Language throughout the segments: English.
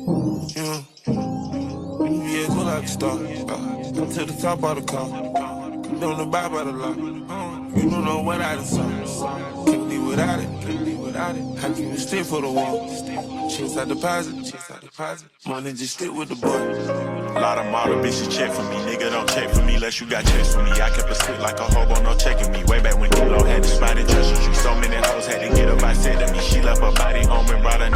Yeah. Yeah, go like a star. Come to the top of the car. Don't abide by the law. You don't know what I done saw. Can't live without it. Can't live without it. How can you stick for the wall? Chase I deposit. Chase I deposit. Money just stick with the boy. Lot of model bitches check for me, nigga don't check for me unless you got checks for me. I kept a stick like a hobo, no checking me. Way back when D-Lo had the spot in Treasure Tree. So many hoes had to get up, I said to me. She left her body home and brought her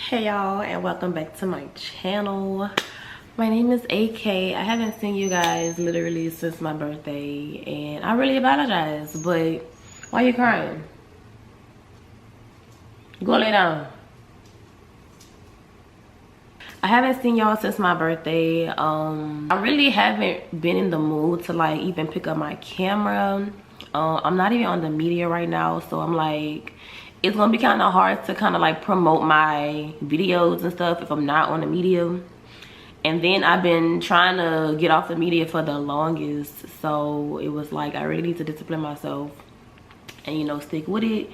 Hey y'all, and welcome back to my channel. My name is AK. I haven't seen you guys literally since my birthday, and I really apologize, but why you crying? Go lay down. I haven't seen y'all since my birthday. I really haven't been in the mood to like even pick up my camera. I'm not even on the media right now, so I'm like, it's gonna be kind of hard to kind of like promote my videos and stuff if I'm not on the media. And then I've been trying to get off the media for the longest, so it was like I really need to discipline myself and, you know, stick with it.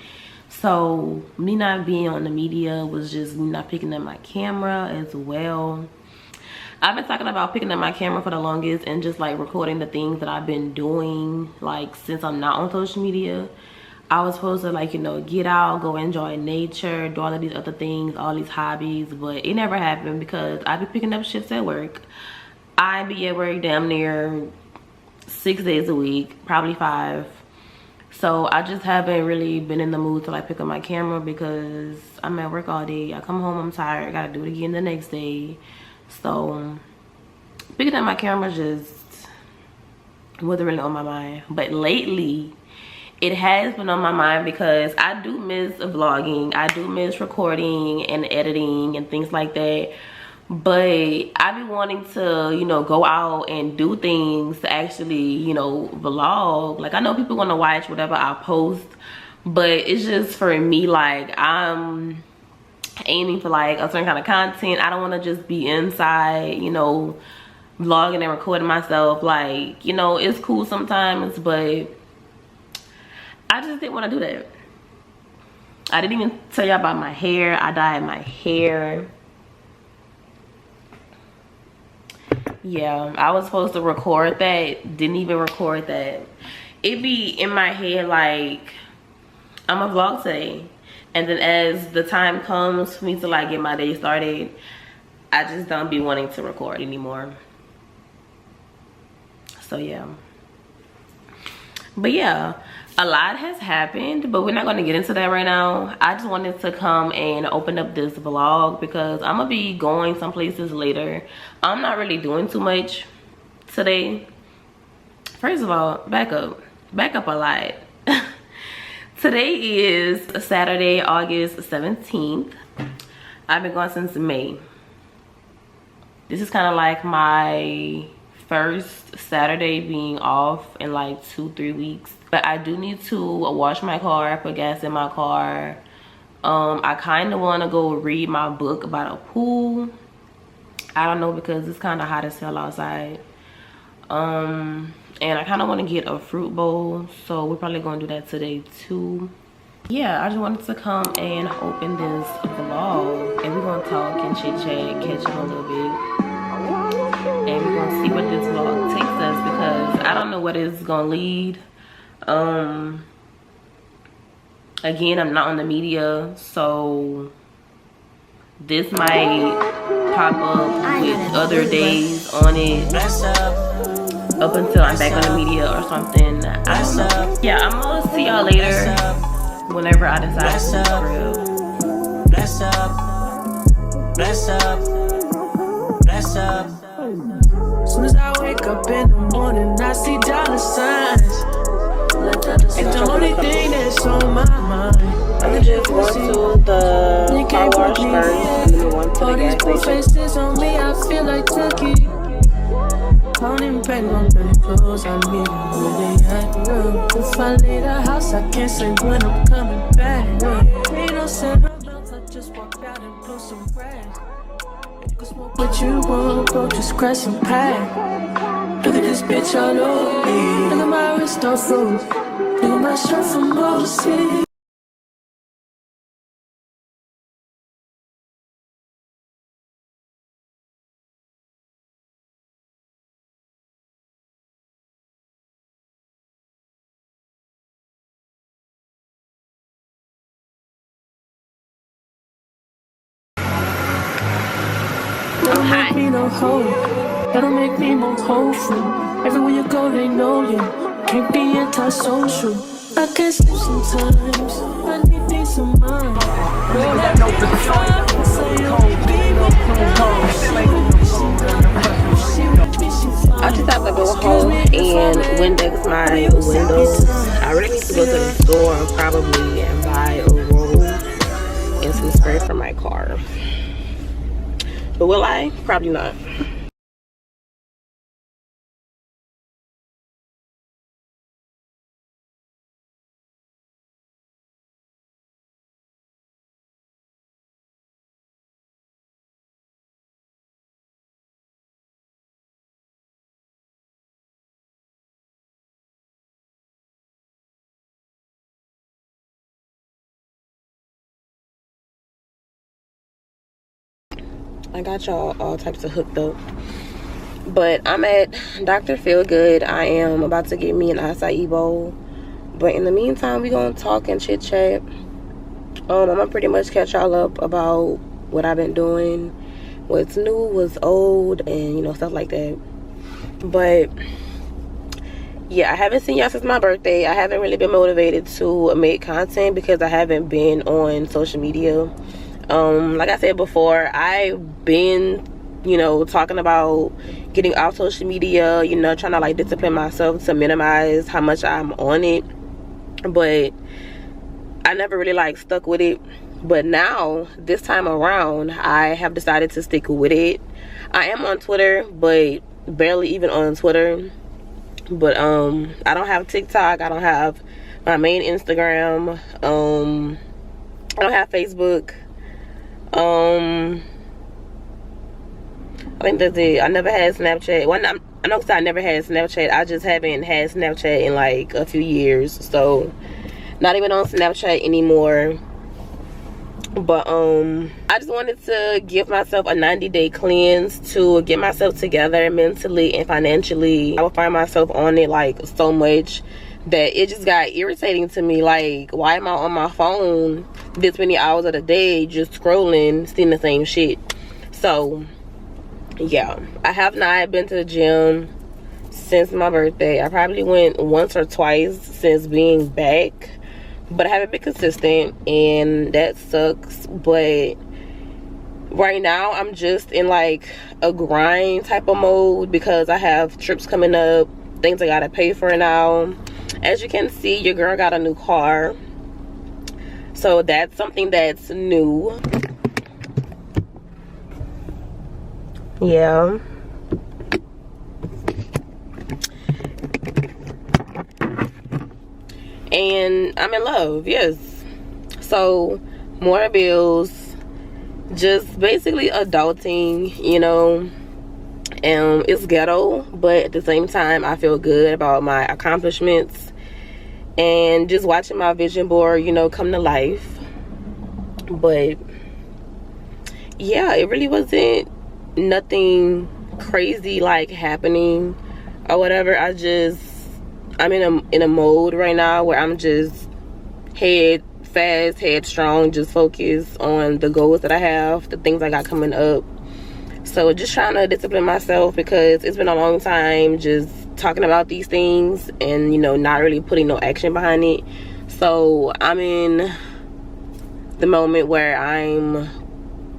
So me not being on the media was just me not picking up my camera as well. I've been talking about picking up my camera for the longest and just like recording the things that I've been doing like since I'm not on social media. I was supposed to like, you know, get out, go enjoy nature, do all of these other things, all these hobbies, but it never happened because I be picking up shifts at work. I be at work damn near 6 days a week, probably 5. So I just haven't really been in the mood to like pick up my camera because I'm at work all day. I come home, I'm tired, I gotta do it again the next day. So picking up my camera just wasn't really on my mind. But lately, it has been on my mind because I do miss vlogging. I do miss recording and editing and things like that. But I be wanting to, you know, go out and do things to actually, you know, vlog. Like, I know people want to watch whatever I post, but it's just for me, like, I'm aiming for like a certain kind of content. I don't want to just be inside, you know, vlogging and recording myself. Like, you know, it's cool sometimes, but I just didn't want to do that. I didn't even tell y'all about my hair. I dyed my hair. Yeah, I was supposed to record that. Didn't even record that. It be in my head like I'm a vlog today, and then as the time comes for me to like get my day started, I just don't be wanting to record anymore. So yeah. But yeah, a lot has happened, but we're not going to get into that right now. I just wanted to come and open up this vlog because I'm gonna be going some places later. I'm not really doing too much today. First of all, back up a lot. Today is Saturday, August 17th. I've been gone since May. This is kind of like my first Saturday being off in like 2-3 weeks. But I do need to wash my car, put gas in my car. I kind of want to go read my book about a pool. I don't know, because it's kind of hot as hell outside. And I kind of want to get a fruit bowl, so we're probably going to do that today too. Yeah, I just wanted to come and open this vlog, and we're going to talk and chit chat, catch up a little bit. And we're gonna see what this vlog takes us because I don't know what it's gonna lead. Again, I'm not on the media, so this might pop up with other days on it up until I'm back on the media or something. I don't know. Yeah, I'm gonna see y'all later whenever I decide to for real. Bless up, bless up, bless up. Soon as I wake up in the morning, I see dollar signs. It's the only thing that's on my mind. I'm just going to the car wash first, and then one to the gas station. Faces on me, I feel like Tucky. Don't even pay no dirty clothes, I need where they at. If I leave the house, I can't say when I'm coming back. Ain't no sense, I just walked out and blew some grass. What you want, bro, just crash and pack. Look at this bitch all over me. Look at my wrist all froze. You're my strength from overseas. That'll make me no hope. That'll make me more hopeful. Everywhere you go, they know you. Can't be antisocial. I can't sleep sometimes. I need peace of mind. I just have to go home and Windex my windows. I really need to go to the store probably and buy a roll and some spray for my car. But will I? Probably not. I got y'all all types of hooked up. But I'm at Dr. Feelgood. I am about to get me an acai bowl. But in the meantime, we gonna talk and chit chat. I'm gonna pretty much catch y'all up about what I've been doing, what's new, what's old, and you know, stuff like that. But yeah, I haven't seen y'all since my birthday. I haven't really been motivated to make content because I haven't been on social media. Like I said before, I've been, you know, talking about getting off social media, you know, trying to like discipline myself to minimize how much I'm on it, but I never really like stuck with it. But now, this time around, I have decided to stick with it. I am on Twitter, but barely even on Twitter. But I don't have TikTok. I don't have my main Instagram. I don't have Facebook. I think that's it. I never had Snapchat. Well, I know I never had Snapchat. I just haven't had Snapchat in like a few years. So, not even on Snapchat anymore. But I just wanted to give myself a 90-day cleanse to get myself together mentally and financially. I would find myself on it like so much that it just got irritating to me. Like, why am I on my phone this many hours of the day just scrolling, seeing the same shit? So yeah, I have not been to the gym since my birthday. I probably went once or twice since being back, but I haven't been consistent, and that sucks. But right now I'm just in like a grind type of mode because I have trips coming up, things I gotta pay for now. As you can see, your girl got a new car, so that's something that's new. Yeah. And I'm in love, yes. So more bills, just basically adulting, you know. It's ghetto, but at the same time I feel good about my accomplishments and just watching my vision board, you know, come to life. But yeah, it really wasn't nothing crazy like happening or whatever. I'm in a mode right now where I'm just head fast, headstrong, just focus on the goals that I have, the things I got coming up. So just trying to discipline myself because it's been a long time just talking about these things and, you know, not really putting no action behind it. So I'm in the moment where I'm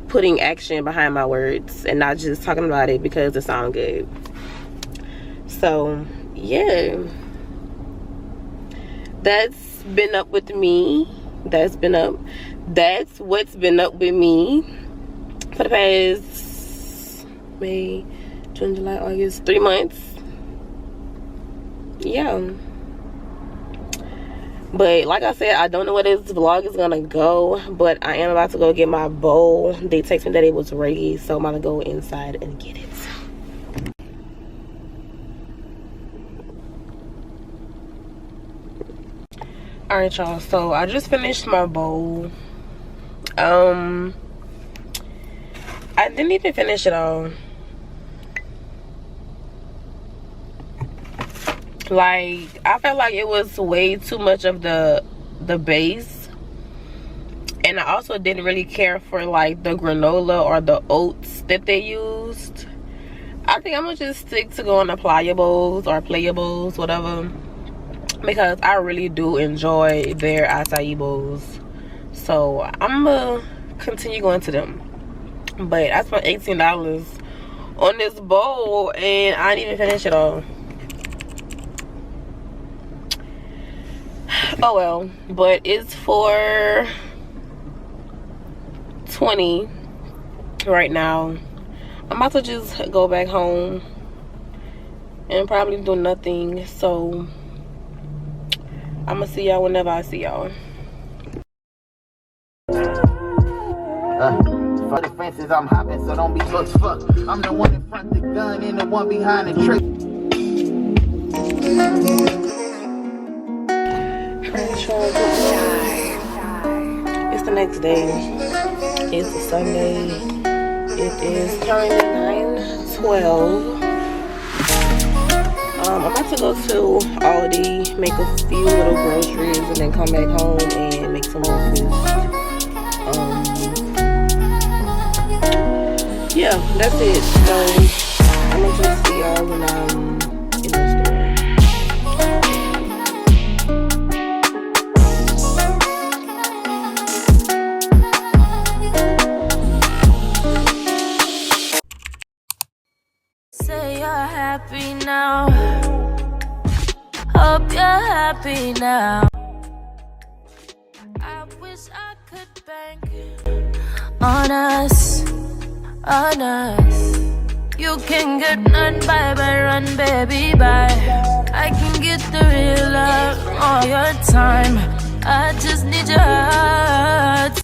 putting action behind my words and not just talking about it because it sounds good. So yeah, that's been up with me. That's what's been up with me for the past May, June, July, August, 3 months. Yeah. But like I said, I don't know where this vlog is gonna go, but I am about to go get my bowl. They texted me that it was ready, so I'm gonna go inside and get it. Alright, y'all, so I just finished my bowl. I didn't even finish it all. Like, I felt like it was way too much of the base, and I also didn't really care for like the granola or the oats that they used. I think I'm gonna just stick to going to Playables or Playables, whatever, because I really do enjoy their acai bowls. So I'm gonna continue going to them. But I spent $18 on this bowl and I didn't even finish it all. Oh well, but it's for $20 right now. I'm about to just go back home and probably do nothing. So I'm gonna see y'all whenever I see y'all. For the fences, I'm hopping, so don't be bucks fuck. I'm the one in front the gun and the one behind the trick. It's the next day. It's a Sunday. It is currently 9:12. I'm about to go to Aldi, make a few little groceries, and then come back home and make some breakfast. Yeah, that's it. So I'm gonna just see y'all when I'm in the store. Say you're happy now. Hope you're happy now. I wish I could bank on us, on us. You can get none, bye bye, run baby bye. I can get the real love all your time. I just need your heart to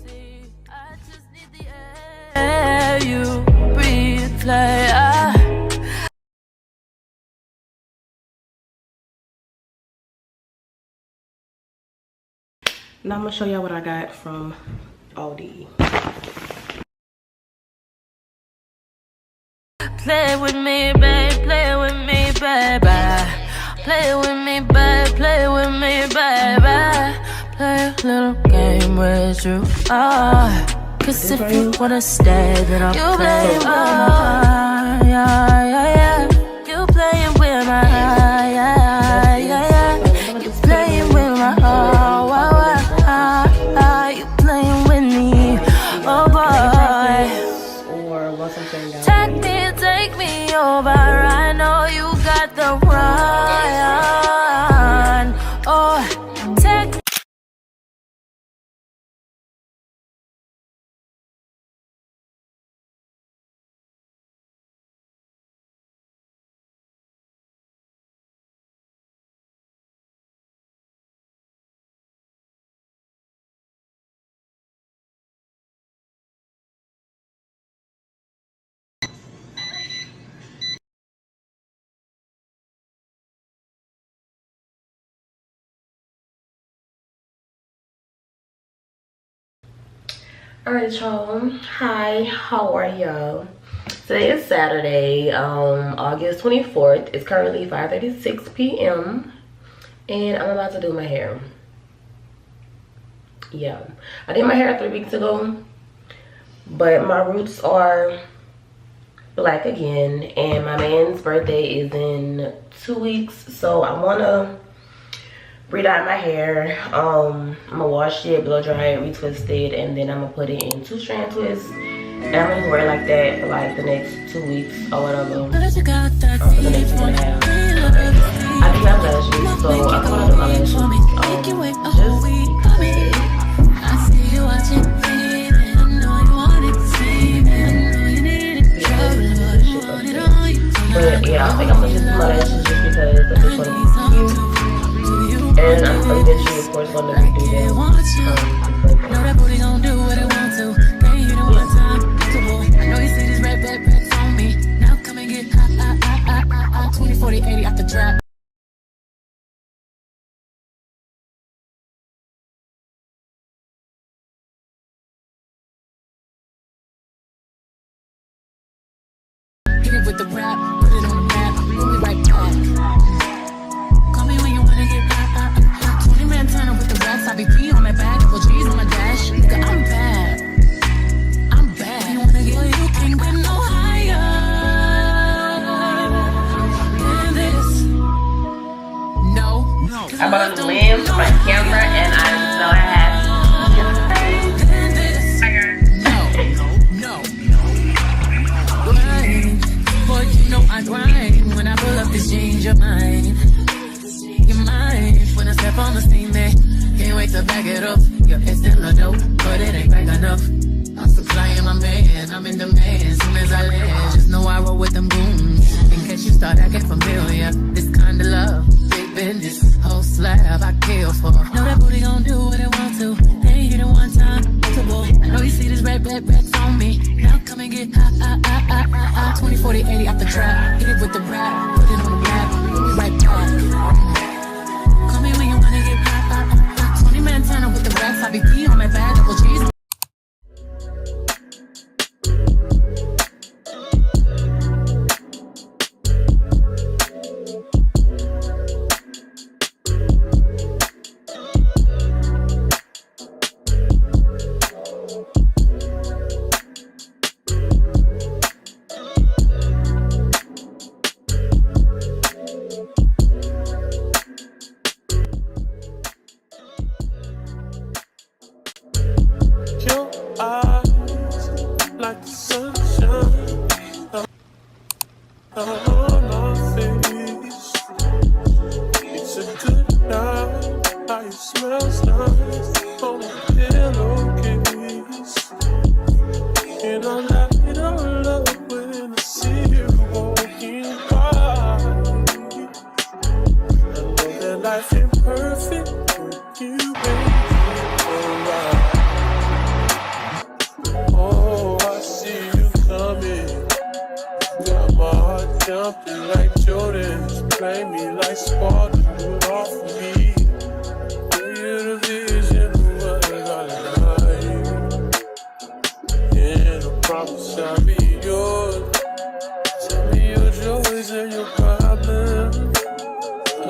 see. I just need the air you breathe, play. Now I'm gonna show y'all what I got from Aldi. Play with me, babe, play with me, baby. Play with me, babe, play with me, baby. Play a little game with you. Cause if you wanna stay, then I'll play. Yeah, yeah, yeah. You playing with my heart, yeah, yeah, yeah. You playing with my heart, you playing with me, oh boy. Or want something down. Take me over. I know you got the run. Oh, take. Alright, y'all. Hi, how are y'all? Today is Saturday, August 24th. It's currently 5:36 p.m. and I'm about to do my hair. Yeah, I did my hair 3 weeks ago, but my roots are black again, and my man's birthday is in 2 weeks, so I want to re-dye my hair. I'm gonna wash it, blow dry it, retwist it, and then I'm gonna put it in 2-strand twists, and I'm gonna wear it like that for like the next 2 weeks or whatever, for the next week and a half. I do have lashes, so I'm gonna do my lashes. But yeah, I think I'm gonna just do my lashes just because I just want to be cute. And I'm eventually, of course, going to redo them. Know that booty gon' do what it want to. Can't hit it one time. I know you see this red backpack on me. Now come and get 20, 40, 80 out the trap. with the rap, put it on the map. We'll be right back. Call me when you wanna get back. 20 man Turner with the racks. I be P on my back, couple G's on my dash. Nigga, I'm bad. I'm bad. You wanna get, you can't get no higher than this. No. I bought a lens for my camera and I'm so happy. Boy, you know I grind. When I pull up this change your mind. You're mine. When I step on the scene, they can't wait to back it up. Your it's still a dope, but it ain't back enough. I'm supplying my man, I'm in demand. Soon as I land, just know I roll with them goons. In case you start acting familiar, this kind of love, big business, whole slab I kill for. Know that booty gon' do what it want to. They ain't hit it one time, multiple. I know you see this red on me. Now come and get 20, 40, 80 out the trap. Hit it with the rap, put it on the map. We'll be right back. Call me when you wanna get back. 20 man Turner with the racks. I be P on my back, couple G's. Your eyes like the sunshine on my face. It's a good night. How you smell nice on the pillowcase. And I light up when I see you walking by. I know that life ain't perfect, but you make it alright. Oh, I see you coming. Got my heart jumping like Jordan's. Play me like Spartan, do it all for me. Give you the vision of what I like. And I promise I'll be yours. Tell me your joys and your problems.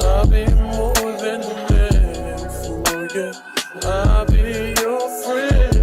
I'll be more than a man for you. I'll be your friend.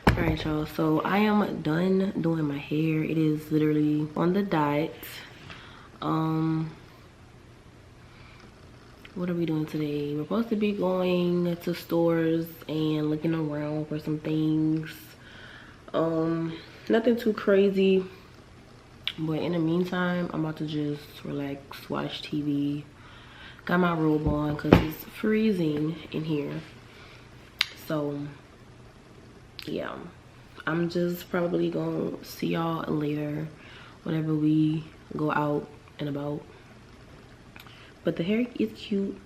Alright y'all, so I am done doing my hair. It is literally on the dot. What are we doing today? We're supposed to be going to stores and looking around for some things. Nothing too crazy, but in the meantime I'm about to just relax, watch TV. Got my robe on because it's freezing in here, so yeah, I'm just probably gonna see y'all later whenever we go out and about. But the hair is cute,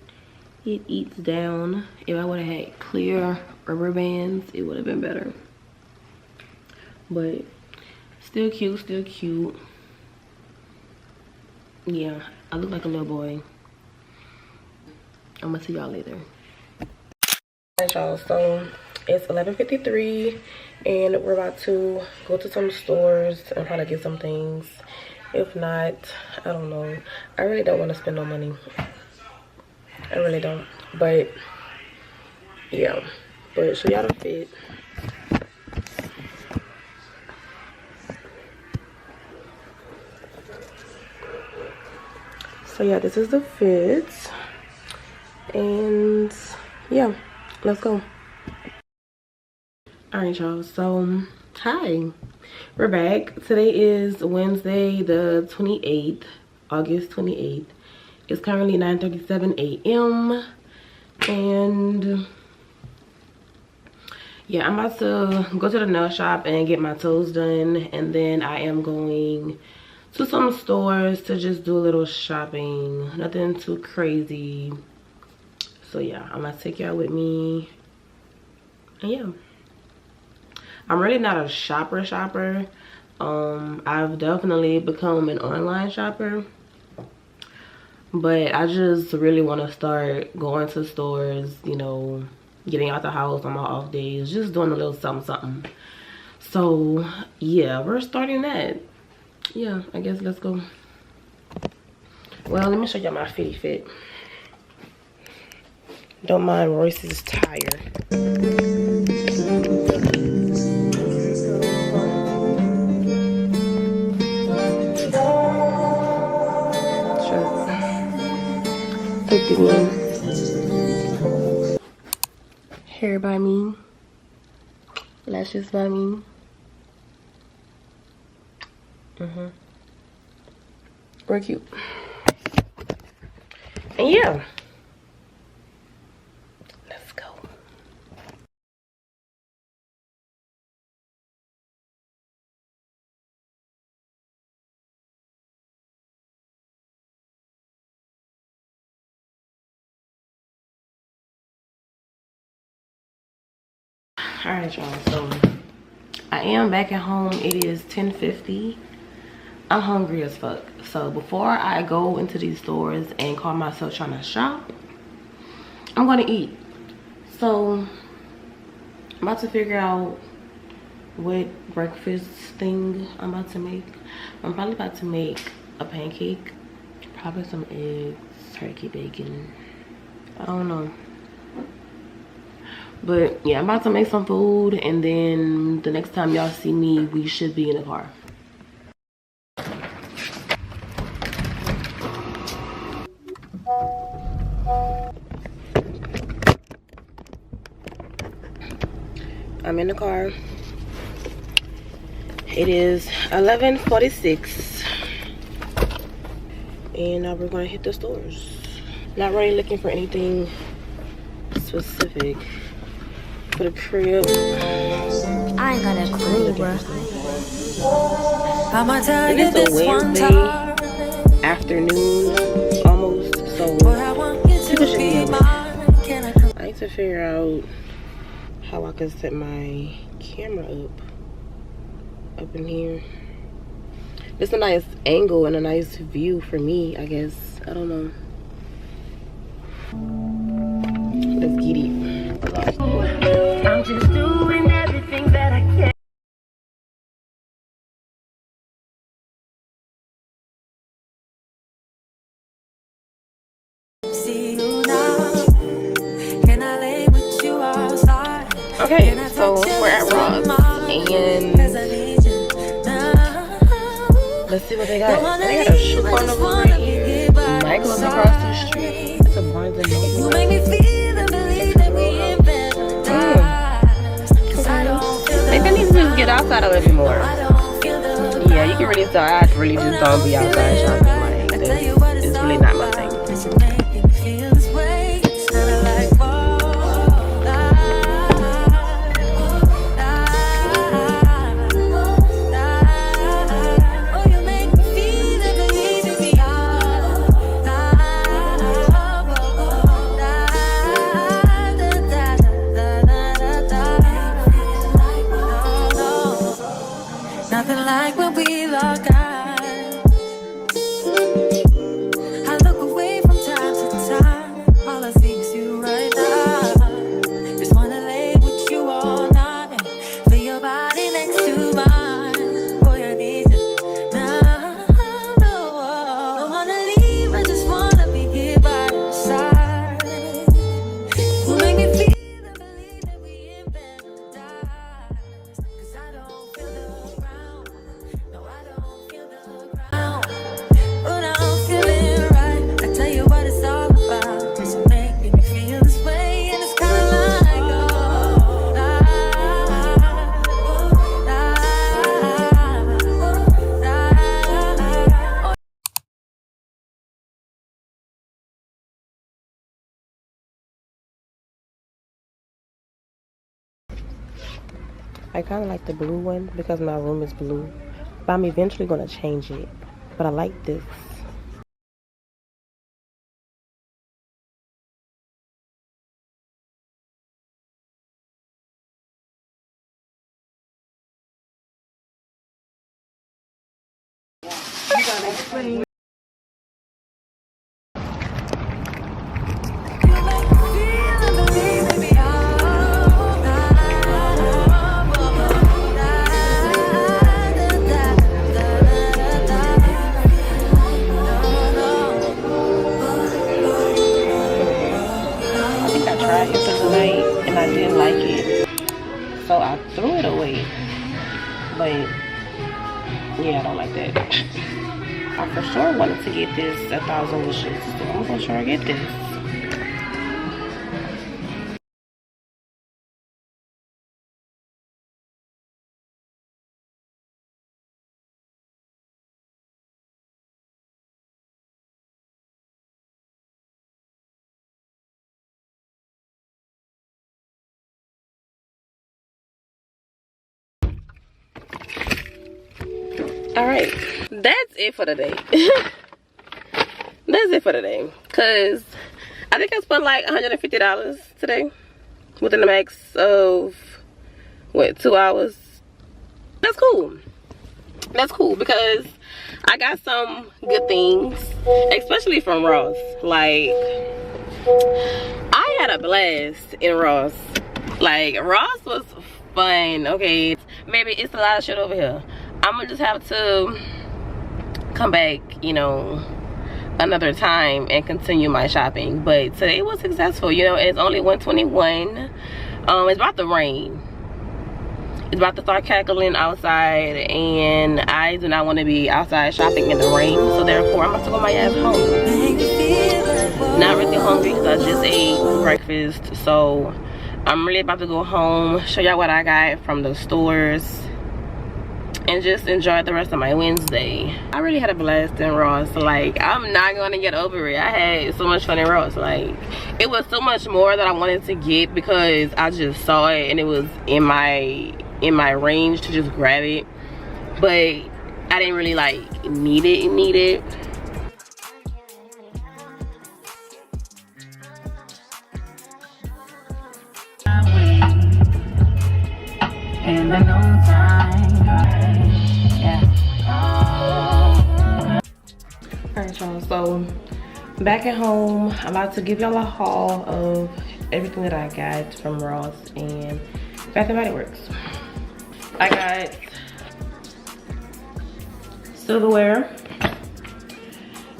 it eats down. If I would have had clear rubber bands, it would have been better, but still cute, still cute. Yeah, I look like a little boy. I'm gonna see y'all later. Alright y'all, so it's 11:53 and we're about to go to some stores and probably get some things. If not, I don't know. I really don't want to spend no money. I really don't. But yeah, but show y'all the fit. So yeah, this is the fit. And yeah, let's go. All right y'all, so Hi, we're back. Today is Wednesday the 28th, August 28th. It's currently 9:37 a.m. and yeah, I'm about to go to the nail shop and get my toes done, and then I am going to some stores to just do a little shopping. Nothing too crazy. So yeah, I'm gonna take y'all with me. And yeah, I'm really not a shopper. I've definitely become an online shopper, but I just really want to start going to stores, you know, getting out the house on my off days, just doing a little something. So yeah, we're starting that. Yeah, I guess let's go. Well, let me show y'all my fitty fit. Don't mind Royce's tire. Tucked it in. Hair by me. Lashes by me. We're cute. And yeah. Let's go. Alright, y'all, so I am back at home. It is 10:50. I'm hungry as fuck. So before I go into these stores and call myself trying to shop, I'm gonna eat. So I'm about to figure out what breakfast thing I'm about to make. I'm probably about to make a pancake, probably some eggs, turkey bacon, I don't know. But yeah, I'm about to make some food, and then the next time y'all see me, we should be in the car. I'm in the car. It is 11:46, and now we're gonna hit the stores. Not really looking for anything specific for the crib. I ain't got a clue, bro. It is a Wednesday afternoon almost, so people should be in. I need to figure out how I can set my camera up in here. It's a nice angle and a nice view for me, I guess. I don't know. Let's get it. I'm just doing everything that I can. See you now. Can I lay with you outside? Okay, so we're at Ross, and let's see what they got. They got a shoe corner right here. Michael's across the street. It's a Barnes and Noble. You make me feel and believe that we in paradise. Maybe I need to just get outside a little bit more. Yeah, you can really tell I really just don't be outside shopping. Like, it's really not my thing. Nothing like when we lock eyes. I kind of like the blue one because my room is blue, but I'm eventually going to change it. But I like this. So I threw it away, but yeah, I don't like that. I for sure wanted to get this 1,000 wishes, so I'm gonna sure get this. All right, that's it for the day. That's it for the day, cause I think I spent like $150 today within the max of what, 2 hours. That's cool. That's cool because I got some good things, especially from Ross. Like, I had a blast in Ross. Like, Ross was fun. Okay, maybe it's a lot of shit over here. I'm gonna just have to come back, you know, another time and continue my shopping. But today was successful. You know, it's only 1:21. It's about to rain. It's about to start cackling outside, and I do not want to be outside shopping in the rain. So therefore, I'm about to go my ass home. Not really hungry because I just ate breakfast. So I'm really about to go home, show y'all what I got from the stores, and just enjoy the rest of my Wednesday. I really had a blast in Ross. Like, I'm not gonna get over it. I had so much fun in Ross. Like, it was so much more that I wanted to get because I just saw it and it was in my range to just grab it, but I didn't really like need it. And I know time, yeah. Alright, y'all, so back at home, I'm about to give y'all a haul of everything that I got from Ross and Bath and Body Works. I got silverware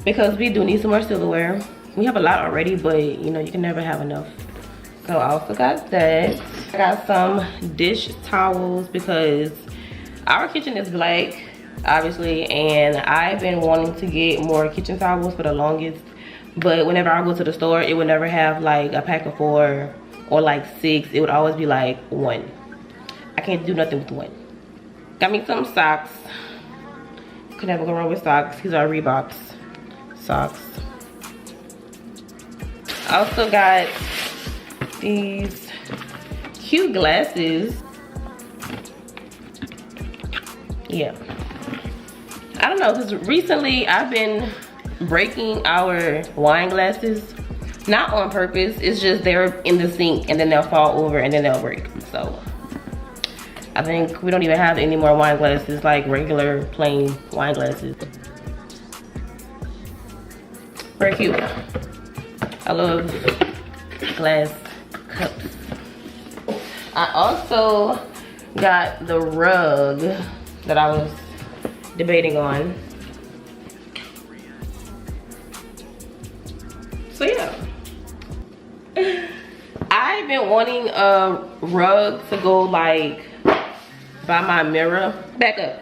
because we do need some more silverware. We have a lot already, but you know, you can never have enough. So I also got that. I got some dish towels because our kitchen is black, obviously, and I've been wanting to get more kitchen towels for the longest, but whenever I go to the store, it would never have like a pack of 4 or like 6. It would always be like 1. I can't do nothing with 1. Got me some socks. Could never go wrong with socks. These are Reeboks socks. I also got these cute glasses. Yeah. I don't know, because recently I've been breaking our wine glasses. Not on purpose. It's just they're in the sink and then they'll fall over and then they'll break. So I think we don't even have any more wine glasses, like regular plain wine glasses. Very cute. I love glass cups. I also got the rug that I was debating on. So yeah. I've been wanting a rug to go like by my mirror. Back up.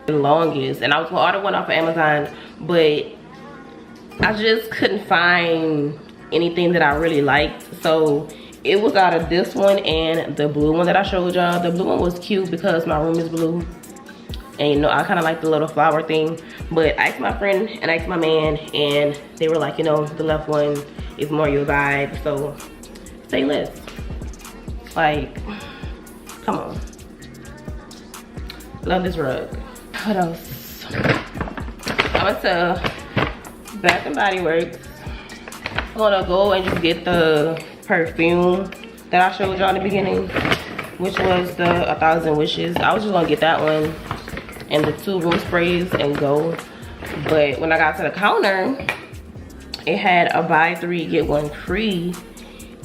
The longest, and I was gonna order one off of Amazon, but I just couldn't find anything that I really liked. So it was out of this one and the blue one that I showed y'all. The blue one was cute because my room is blue, and you know, I kind of like the little flower thing. But I asked my friend and I asked my man, and they were like, you know, the left one is more your vibe, so say less. Like, come on. Love this rug. What else? I went to Bath and Body Works. I'm gonna go and just get the perfume that I showed y'all in the beginning, which was the 1,000 Wishes. I was just gonna get that one and the 2 room sprays and go. But when I got to the counter, it had a buy 3 get 1 free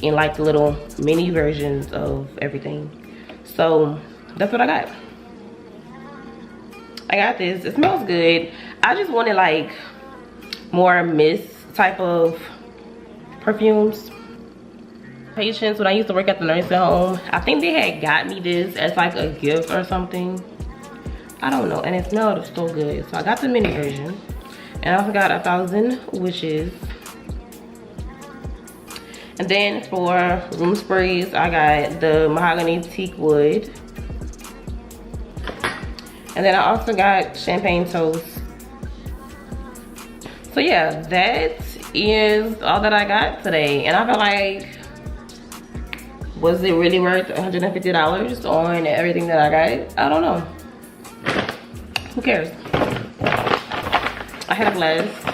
in like the little mini versions of everything. So that's what I got. I got this. It smells good. I just wanted like more mist type of perfumes. Patience, when I used to work at the nursing home, I think they had got me this as like a gift or something. I don't know, and it smelled so good. So I got the mini version, and I also got 1,000 Wishes. And then for room sprays, I got the mahogany teak wood, and then I also got champagne toast. So yeah, that is all that I got today, and I feel like, was it really worth $150 on everything that I got? I don't know. Who cares? I had a blast.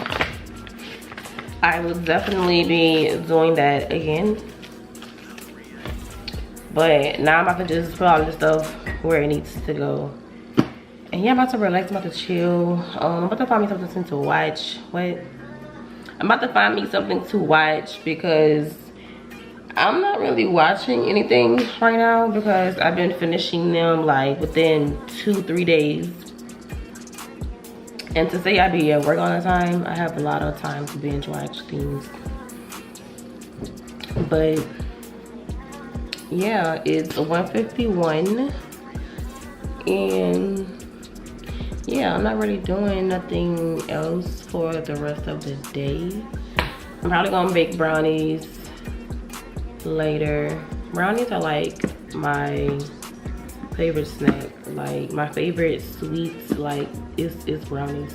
I will definitely be doing that again. But now I'm about to just put all this stuff where it needs to go. And yeah, I'm about to relax, I'm about to chill. I'm about to find me something to watch. What? I'm about to find me something to watch because I'm not really watching anything right now because I've been finishing them like within 2-3 days. And to say I be at work all the time, I have a lot of time to binge watch things. But yeah, it's 1:51, and yeah, I'm not really doing nothing else for the rest of the day. I'm probably gonna bake brownies later. Brownies are like my favorite snack. Like my favorite sweets, like it's brownies.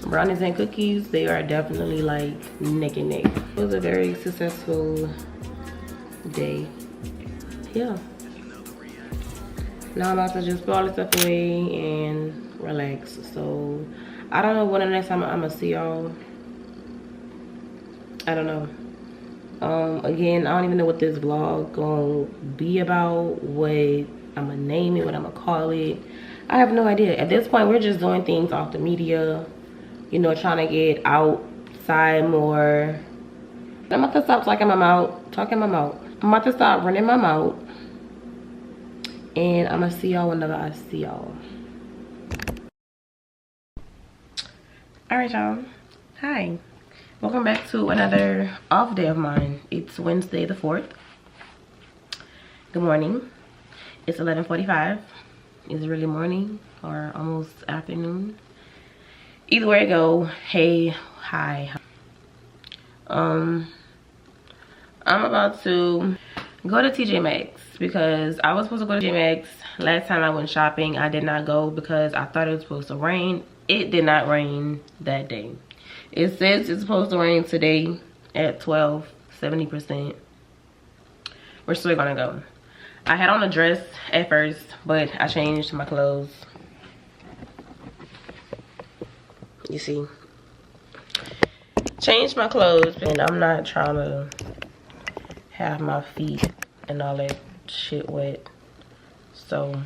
Brownies and cookies, they are definitely like neck and neck. It was a very successful day. Yeah. Now I'm about to just put all this stuff away and relax. So I don't know when the next time I'm gonna see y'all. I don't know. Again, I don't even know what this vlog gonna be about, what I'm gonna name it, what I'm gonna call it. I have no idea. At this point, we're just doing things off the media, you know, trying to get outside more. I'm about to stop talking my mouth. I'm about to stop running my mouth, and I'm gonna see y'all whenever I see y'all. All right, y'all. Hi. Welcome back to another off day of mine. It's Wednesday the 4th. Good morning. It's 11:45. Is it really morning or almost afternoon? Either way I go, hey, hi. I'm about to go to TJ Maxx because I was supposed to go to TJ Maxx. Last time I went shopping, I did not go because I thought it was supposed to rain. It did not rain that day. It says it's supposed to rain today at 12, 70%. We're still gonna go. I had on a dress at first, but I changed my clothes. You see? Changed my clothes, and I'm not trying to have my feet and all that shit wet. So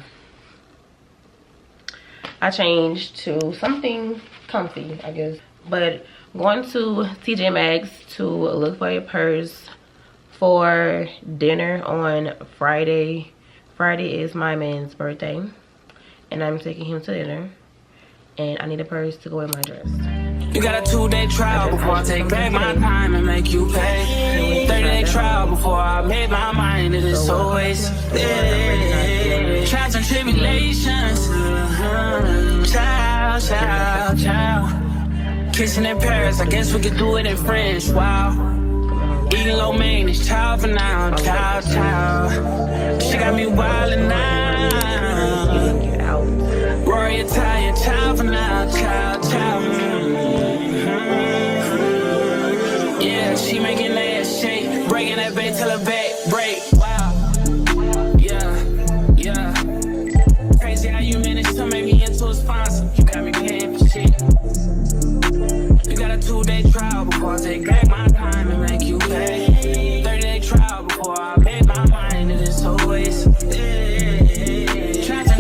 I changed to something comfy, I guess. But going to TJ Maxx to look for a purse for dinner on Friday. Friday is my man's birthday, and I'm taking him to dinner, and I need a purse to go with my dress. You got a 2-day trial before I take back my time and make you pay. 30-day trial before I made my mind. It is always trials and tribulations. Child, child, child. Kissing in Paris, I guess we could do it in French. Wow. Eating low maintenance, child for now, child, child. She got me wildin' now. Rory Italian, child for now, child, child. Yeah, she making that shake, breaking that bait till her back break. Wow. Yeah, yeah. Crazy how you I'll take back my time and make you pay. 30-day trial before I make my mind, and it's always trials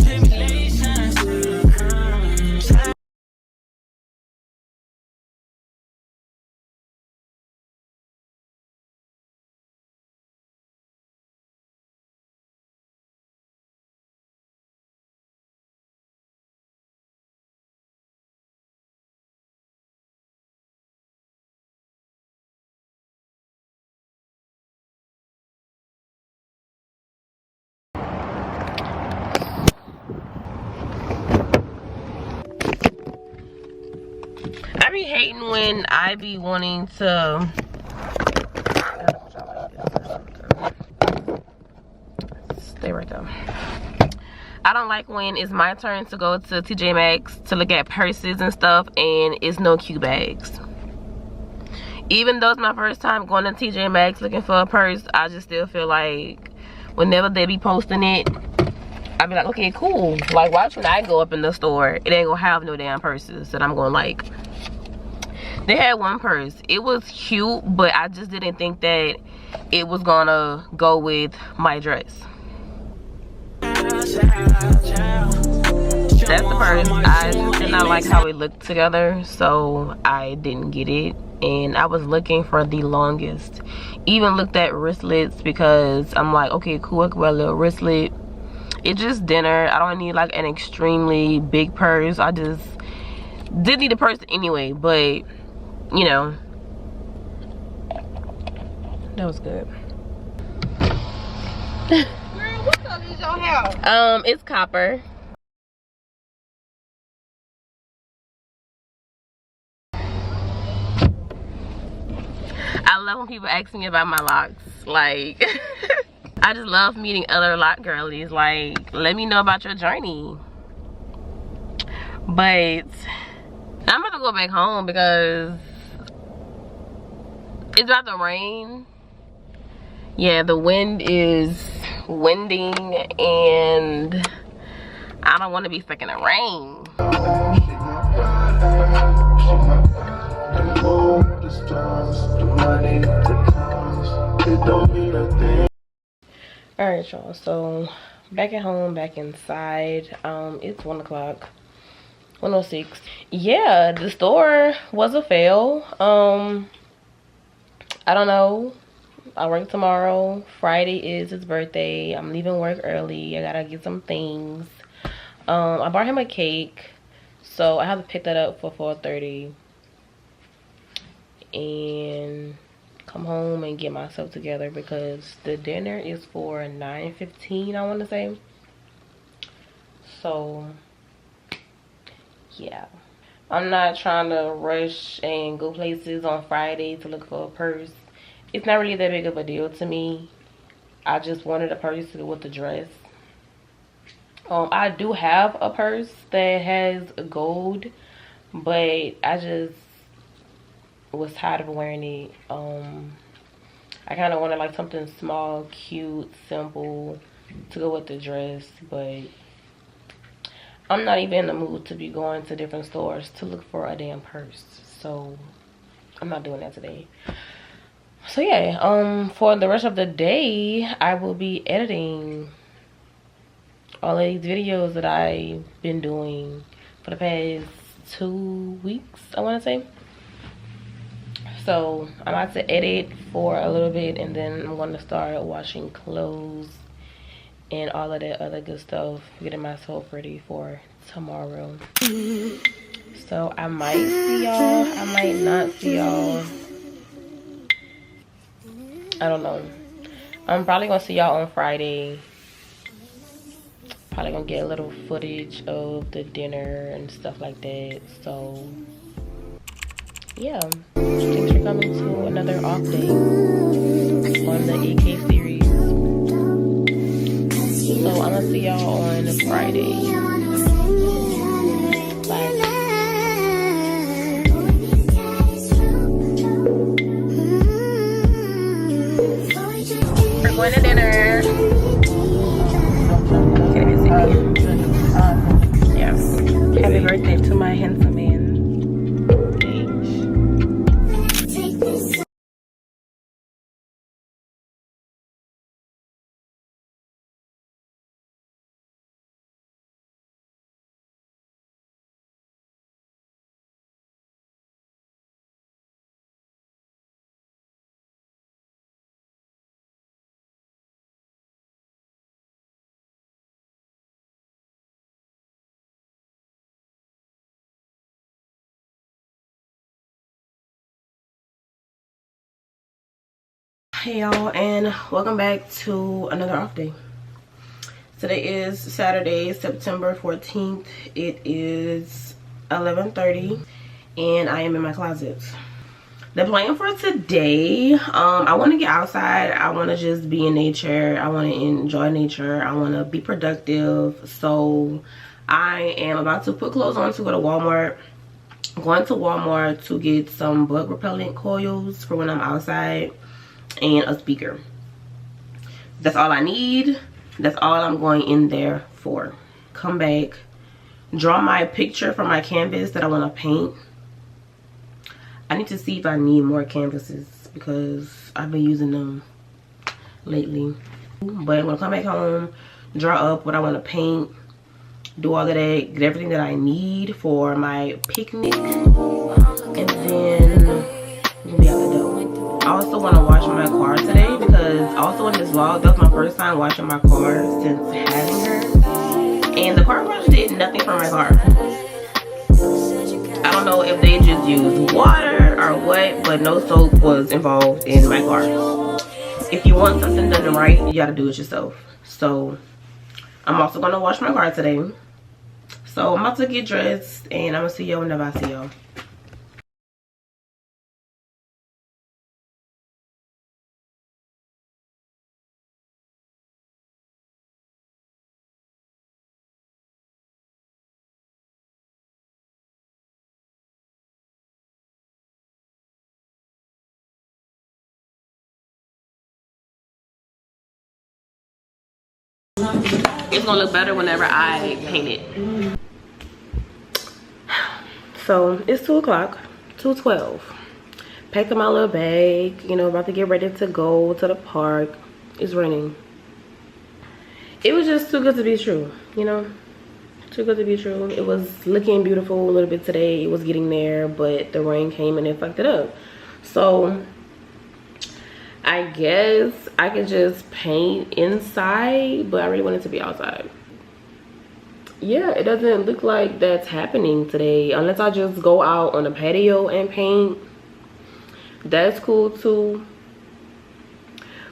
and tribulations. I be hating when I be wanting to stay right there. I don't like when it's my turn to go to TJ Maxx to look at purses and stuff and it's no cute bags. Even though it's my first time going to TJ Maxx looking for a purse, I just still feel like whenever they be posting it, I be like, okay, cool. Like, why should I go up in the store? It ain't gonna have no damn purses that I'm gonna like. They had one purse. It was cute, but I just didn't think that it was gonna go with my dress. That's the purse. I just did not like how it looked together, so I didn't get it. And I was looking for the longest. Even looked at wristlets because I'm like, okay, cool, I can wear a little wristlet. It's just dinner. I don't need like an extremely big purse. I just did need a purse anyway, but you know, that was good. Girl, what color is your hair? It's copper. I love when people ask me about my locks. Like, I just love meeting other lock girlies. Like, let me know about your journey. But I'm about to go back home because it's about to rain. Yeah, the wind is winding and I don't want to be stuck in the rain. Alright, y'all, so back at home, back inside. It's 1 o'clock, 1:06. Yeah, the store was a fail. I don't know. I work tomorrow. Friday is his birthday. I'm leaving work early. I gotta get some things. I bought him a cake, so I have to pick that up for 4:30 and come home and get myself together because the dinner is for 9:15, I want to say. So yeah, I'm not trying to rush and go places on Friday to look for a purse. It's not really that big of a deal to me. I just wanted a purse to go with the dress. I do have a purse that has gold, but I just was tired of wearing it. I kind of wanted like something small, cute, simple to go with the dress, but I'm not even in the mood to be going to different stores to look for a damn purse, so I'm not doing that today. So yeah, for the rest of the day, I will be editing all of these videos that I've been doing for the past 2 weeks, I want to say. So I'm about to edit for a little bit and then I'm going to start washing clothes and all of that other good stuff, getting myself ready for tomorrow. So I might see y'all, I might not see y'all. I don't know. I'm probably gonna see y'all on Friday. Probably gonna get a little footage of the dinner and stuff like that. So yeah, thanks for coming to another off day on the EK series. So I'm gonna see y'all on Friday. Bye. We're going to dinner. Can't even see me. Yeah. Happy birthday to my handsome man. Hey y'all, and welcome back to another off day. Today is Saturday, September 14th. It is 11:30 and I am in my closet. The plan for today, I want to get outside. I want to just be in nature. I want to enjoy nature. I want to be productive. So I am about to put clothes on to go to Walmart. I'm going to Walmart to get some bug repellent coils for when I'm outside and a speaker. That's all I need. That's all I'm going in there for. Come back, draw my picture for my canvas that I want to paint. I need to see if I need more canvases because I've been using them lately. But I'm gonna come back home, draw up what I want to paint, do all of that, get everything that I need for my picnic, and then we'll be out the door. I also want to wash my car today because also in this vlog, that's my first time washing my car since having her. And the car wash did nothing for my car. I don't know if they just used water or what, but no soap was involved in my car. If you want something done right, you gotta do it yourself. So I'm also gonna wash my car today. So I'm about to get dressed and I'm gonna see y'all whenever I see y'all. It's gonna look better whenever I paint it. So it's 2 o'clock, 2:12. Packed up my little bag, you know, about to get ready to go to the park. It's raining. It was just too good to be true, you know? Too good to be true. It was looking beautiful a little bit today. It was getting there, but the rain came and it fucked it up. So I guess I could just paint inside, but I really want it to be outside. Yeah, it doesn't look like that's happening today unless I just go out on the patio and paint. That's cool too.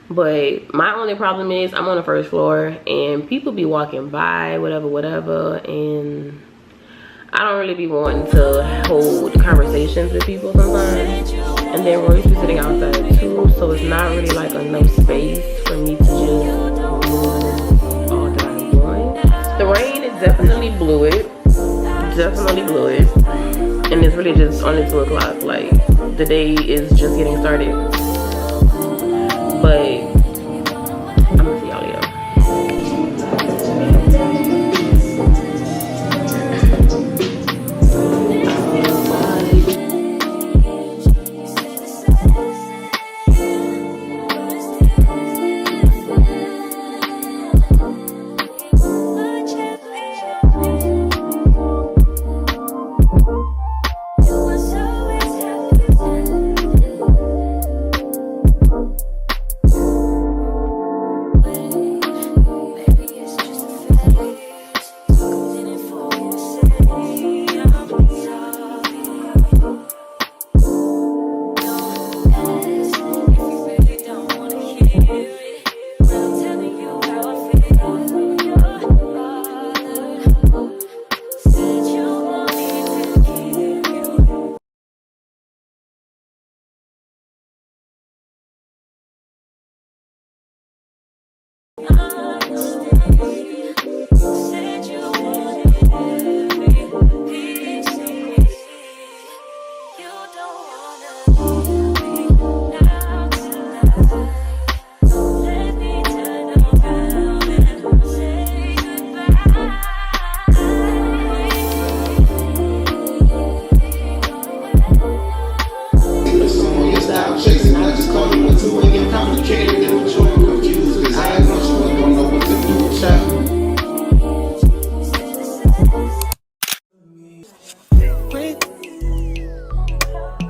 But my only problem is I'm on the first floor and people be walking by, whatever, and I don't really be wanting to hold conversations with people sometimes. And then Roy's be sitting outside too, so it's not really like enough space for me to just do all that I want. The rain definitely blew it. And it's really just only 2 o'clock. Like, the day is just getting started. But I'm gonna see y'all later.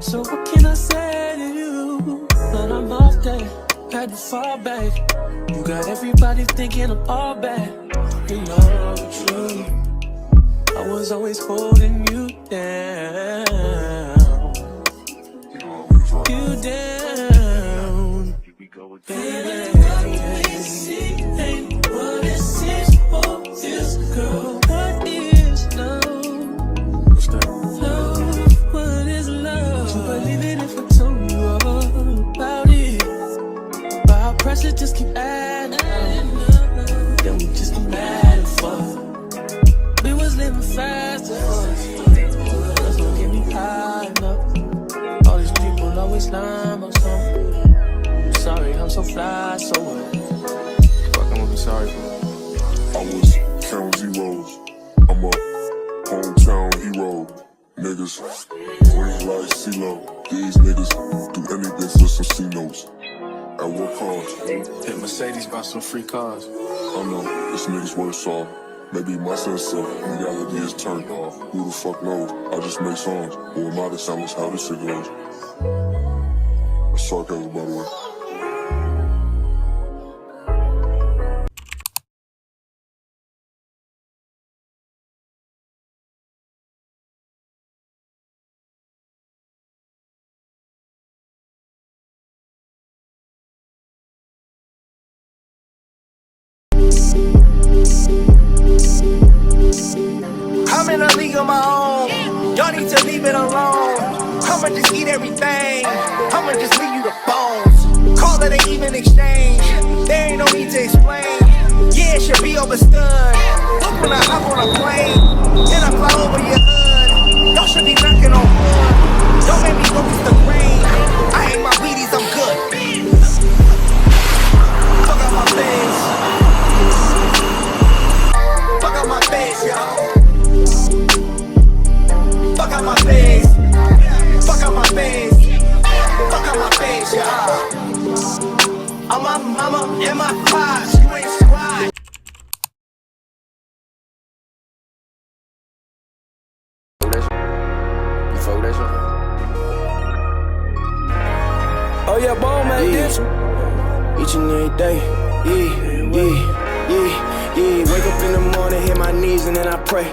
So what can I say to you? But I'm off there, had to fall back. You got everybody thinking I'm all bad. You know the truth. I was always holding you down. You down. with Baby, ain't what it seems for this girl. What is love? What's that? Love, what is love? So believe it if I told you all about it. But our pressure just keep adding up. Then we just get mad and fuck. We was living fast at first. Just don't get me high enough. All these people always lying about something. I'm sorry, I'm so fly, so what? Fuck, I'm gonna be sorry for. I was counting zeros. I'm a hometown hero. Niggas, green like CeeLo. These niggas do anything for some C-notes. At what cost? Hit Mercedes by some free cars. I know, this nigga's worse off. Maybe my sense of reality is turned off. Who the fuck knows? I just make songs. Who am I to tell us how this shit goes? It's sarcasm, by the way. I'm in a league of my own. Y'all need to leave it alone. I'ma just eat everything. I'ma just leave you the bones. Call it an even exchange. There ain't no need to explain. Yeah, it should be overstood. Look when I hop on a plane, then I fly over your hood. Y'all should be knocking on wood. Don't make me go against the grain. I ain't my Wheaties, I'm good. Fuck out my face. Fuck out my face, y'all. Fuck out my face. Fuck out my face. Fuck out my face, y'all. I'm my mama and my pops. You ain't squad. You fuck with that shit? Oh yeah, bone man, this each and every day. Yeah. Wake up in the morning, hit my knees and then I pray.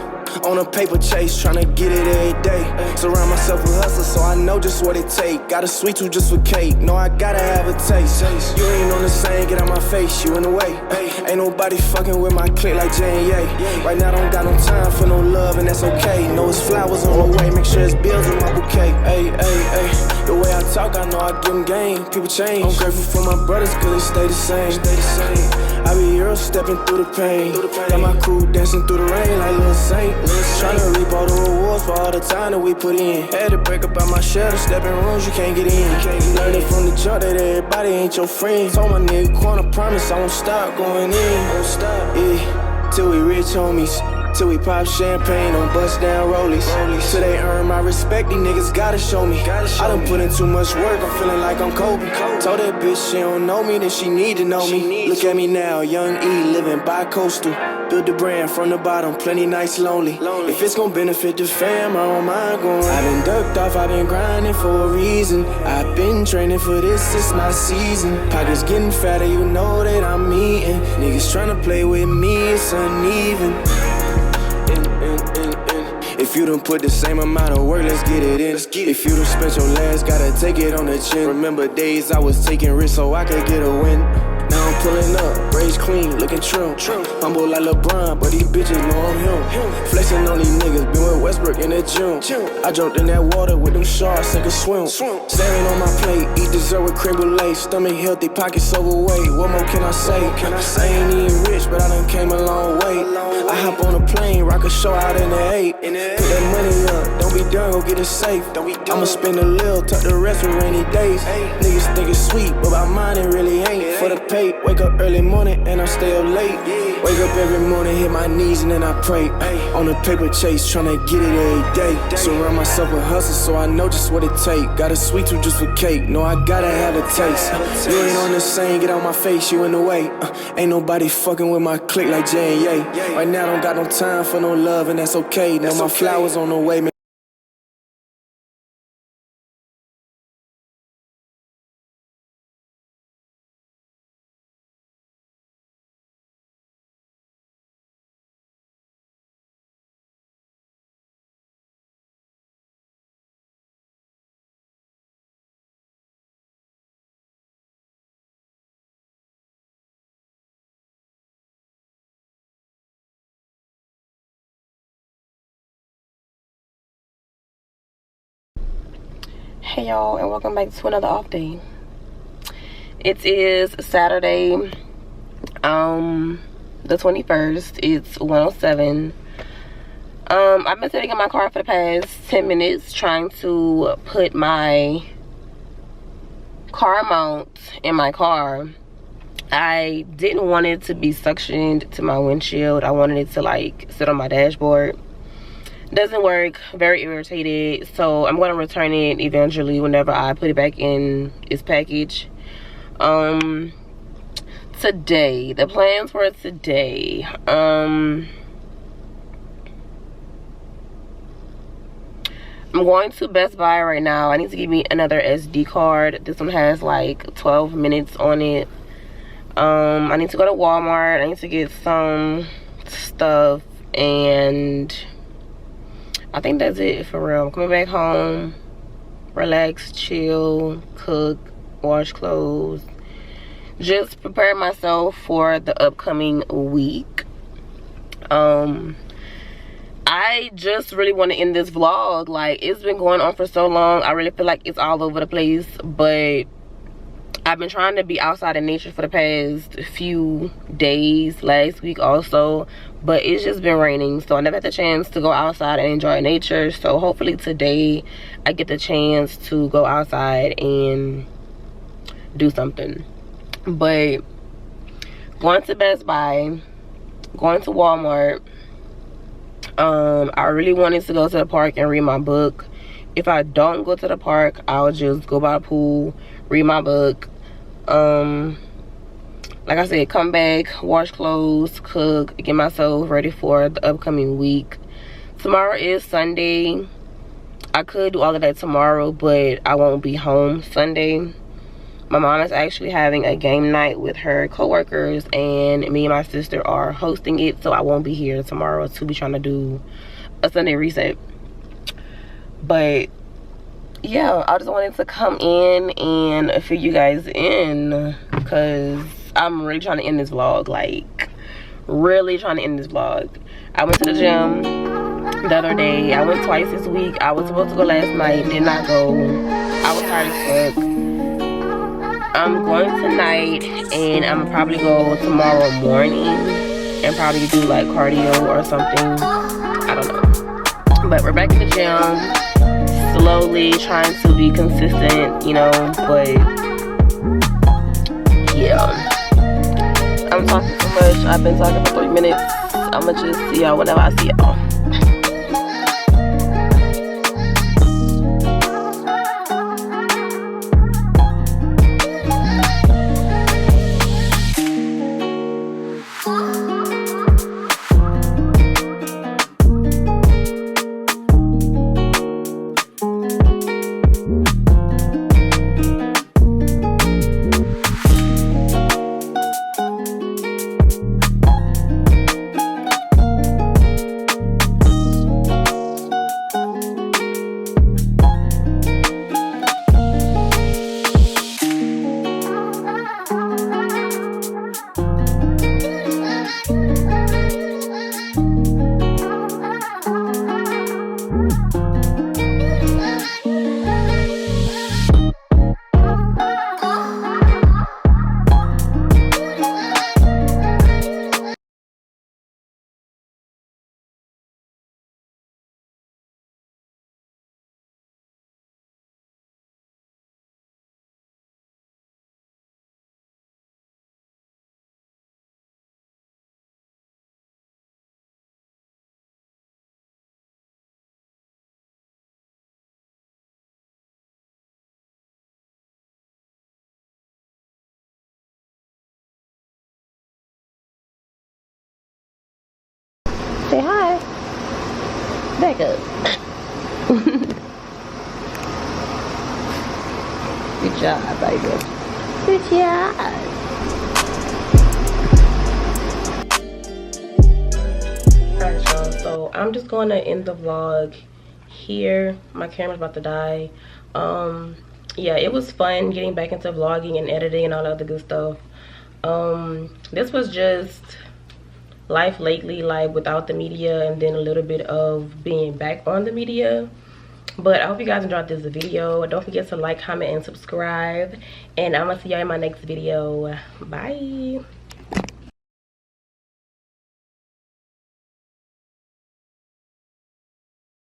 On a paper chase, tryna get it every day. Surround myself with hustlers, so I know just what it take. Got a sweet tooth just for cake, no, I gotta have a taste. You ain't on the same, get out my face, you in the way. Ain't nobody fucking with my clique like J&Ye. Right now, don't got no time for no love, and that's okay. Know it's flowers on the way, make sure it's bills in my bouquet. The way I talk, I know I give them game. People change. I'm grateful for my brothers, cause they stay the same. I be Earl stepping through the pain. Got my crew dancing through the rain like Lil Saint. Tryna reap all the rewards for all the time that we put in. Had to break up out my shell to step in rooms you can't get in. Learning from the jump that everybody ain't your friend. Told my nigga corner, promise I won't stop going in. Won't stop, yeah. Till we rich homies. Till we pop champagne on bust down rollies. Till they earn my respect, these niggas gotta show me. I done put in too much work, I'm feeling like I'm Kobe. Told that bitch she don't know me, then she need to know me. Look at me now, young E, living bi-coastal. Build the brand from the bottom, plenty nights lonely. If it's gon' benefit the fam, I don't mind going. I've been ducked off, I've been grinding for a reason. I've been training for this, it's my season. Pockets getting fatter, you know that I'm eating. Niggas tryna play with me, it's uneven. If you done put the same amount of work, let's get it in. If you done spent your last, gotta take it on the chin. Remember days I was taking risks so I could get a win. Now I'm pulling up, braids clean, looking trim. Humble like LeBron, but these bitches know I'm him. Flexing on these niggas, been with Westbrook in the gym. I jumped in that water with them sharks, sink or swim. Staring on my plate, eat dessert with creme brulee. Stomach healthy, pockets overweight. What more can I say? I ain't even rich, but I done came a long way. I hop on a plane, rock a show out in the 8. Put that money up, don't be done, go get it safe. I'ma spend a little, tuck the rest for rainy days. Niggas think it's sweet, but by mine it really ain't. For the pay, wake up early morning and I stay up late. Wake up every morning, hit my knees and then I pray. On a paper chase, tryna get it every day. Surround myself with hustle, so I know just what it take. Got a sweet tooth just for cake, no, I gotta have a taste. You ain't on the same, get out my face, you in the way. Ain't nobody fucking with my clique like J&Ye. Right now, don't got no time for no love, and that's okay. Now my flowers on the way. Hey y'all, and welcome back to another off day. It is Saturday, the 21st. It's 1:07. I've been sitting in my car for the past 10 minutes trying to put my car mount in my car. I didn't want it to be suctioned to my windshield. I wanted it to like sit on my dashboard. Doesn't work. Very irritated. So I'm going to return it eventually whenever I put it back in its package. Today, the plans for today, I'm going to Best Buy right now. I need to give me another SD card. This one has like 12 minutes on it. I need to go to Walmart. I need to get some stuff, and I think that's it for real. I'm coming back home, relax, chill, cook, wash clothes, just prepare myself for the upcoming week. I just really want to end this vlog. Like, it's been going on for so long. I really feel like it's all over the place, but I've been trying to be outside in nature for the past few days, last week also, but it's just been raining, so I never had the chance to go outside and enjoy nature. So hopefully today I get the chance to go outside and do something. But going to Best Buy, going to Walmart, I really wanted to go to the park and read my book. If I don't go to the park, I'll just go by the pool, read my book, like I said, come back, wash clothes, cook, get myself ready for the upcoming week. Tomorrow is Sunday. I could do all of that tomorrow, but I won't be home Sunday. My mom is actually having a game night with her coworkers, and me and my sister are hosting it, so I won't be here tomorrow to be trying to do a Sunday reset. But yeah, I just wanted to come in and fill you guys in, because I'm really trying to end this vlog. Like, really trying to end this vlog. I went to the gym the other day. I went twice this week. I was supposed to go last night, did not go. I was tired as fuck. I'm going tonight, and I'm gonna probably go tomorrow morning and probably do like cardio or something. I don't know. But we're back in the gym, slowly trying to be consistent, you know. But yeah, I'm talking too much. I've been talking for 3 minutes. I'ma just see y'all whenever I see y'all. Say hi. Back up. Good job, baby. Good job. Alright, y'all. So I'm just going to end the vlog here. My camera's about to die. Yeah, it was fun getting back into vlogging and editing and all the other good stuff. This was just life lately, like without the media, and then a little bit of being back on the media. But I hope you guys enjoyed this video. Don't forget to like, comment, and subscribe. And I'm gonna see y'all in my next video. Bye.